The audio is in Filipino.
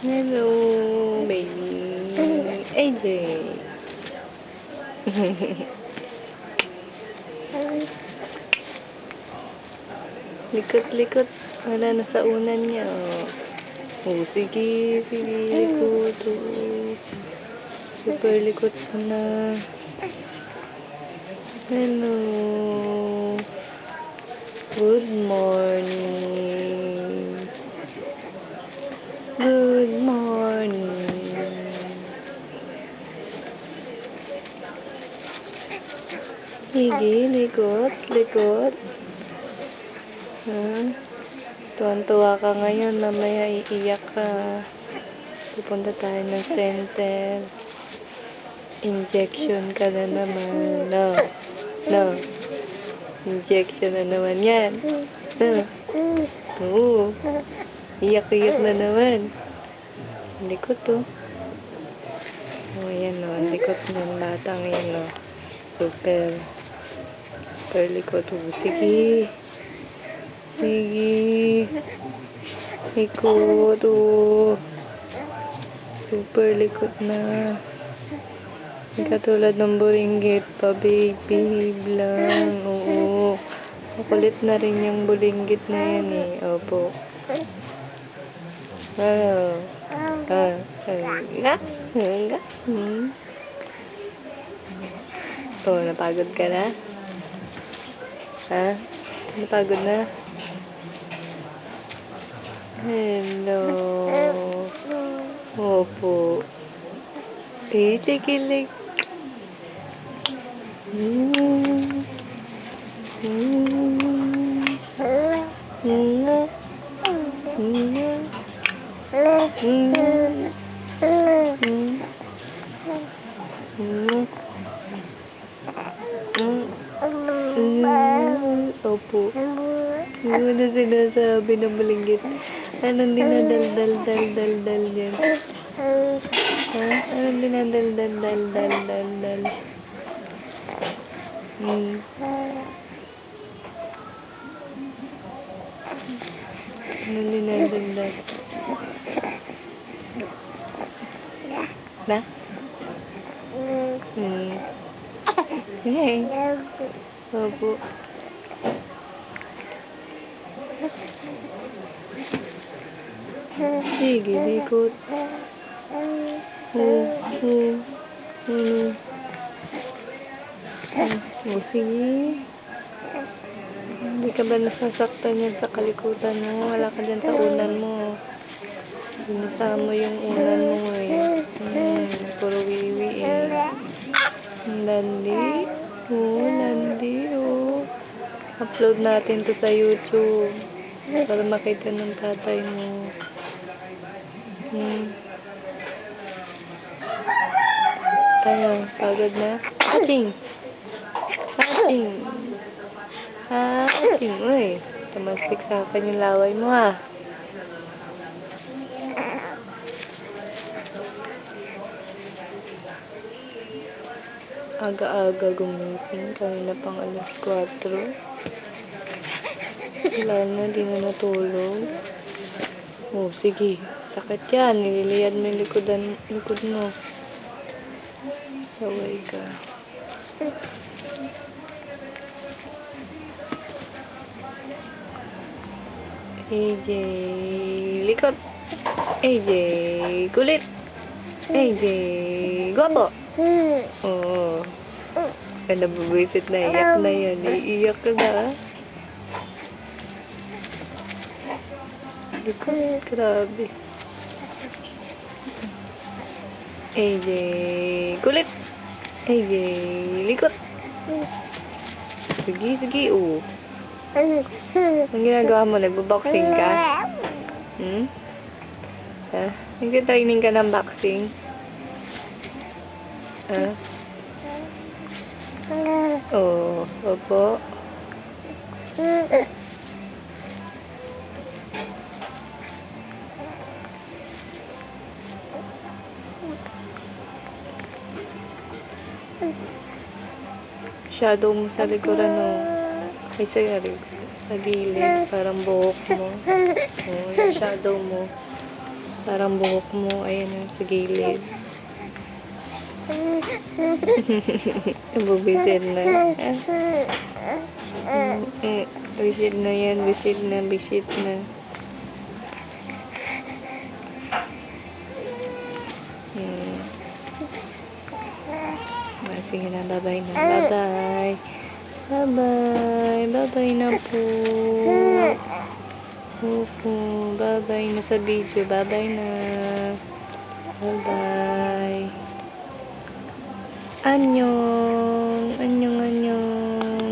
Hello, baby. AJ. Likot-likot. Wala na sa unan niya. Oh, sige. Likot. Oh. Super likot na. Hello. Good morning. Good morning. Sige, likot. Tuwan-tuwa ka ngayon, mamaya iiyak ka. Pupunta tayo ng center. Injection ka na naman. No. Injection na naman yan. Oo. Iyak na naman. Likot oh. Oh, yan oh. Likot ng batang yan oh. Super likot oh. Sige. Likot oh. Super likot na. Katulad ng bulinggit pa, baby lang. Oo. Makulit na rin yung bulinggit na yan eh. Opo. Oh, napagod ka na? Ha? Napagod na? Hello. Opo. Kilig. Opo. Ano na sinasabi ng bulinggit? Anong dinadal yan? Ha? Anong dinadal? Anong dinadal? Na? Hey. Opo. Sige, likot. Sige. Hindi ka ba nasasaktan yan sa kalikutan mo? Wala ka dyan sa unan mo. Binasa mo yung unan mo eh. Puro wiwi eh. Landi. Upload natin to sa YouTube. Para makita ng tatay mo. Ayun, pagod na. Ating. Uy, tumastik sa akin yung laway mo ah. Aga-aga gumising. Kanina pang alas 4. Wala na, di na natulog. Oh, sige. Sakit yan. Nililiad mo yung likod mo. Saway ka. AJ, likod. AJ, kulit. AJ, guwapo. Oo. Ay, nabubuisit na. Iyak na yan. Iiyak ka na. Grabe. AJ. Kulit. AJ. Likot. Sige, sige. Oh. Ang ginagawa mo? Nagbo-boxing ka? Ha? Nag-training ka ng boxing? Ha? Oo. Opo. Shadow mo sa likuran, no? Ay, sa gilid. Parang buhok mo. Oo, yung shadow mo. Parang buhok mo. Ayan, sa gilid. Bubisid na. Bisid na yan. Bisid na. Bisid na. Sige na, bye-bye na. Bye-bye. Bye-bye. Bye-bye na po. Opo. Bye-bye na sa video. Bye-bye na. Bye-bye. Annyeong. Annyeong.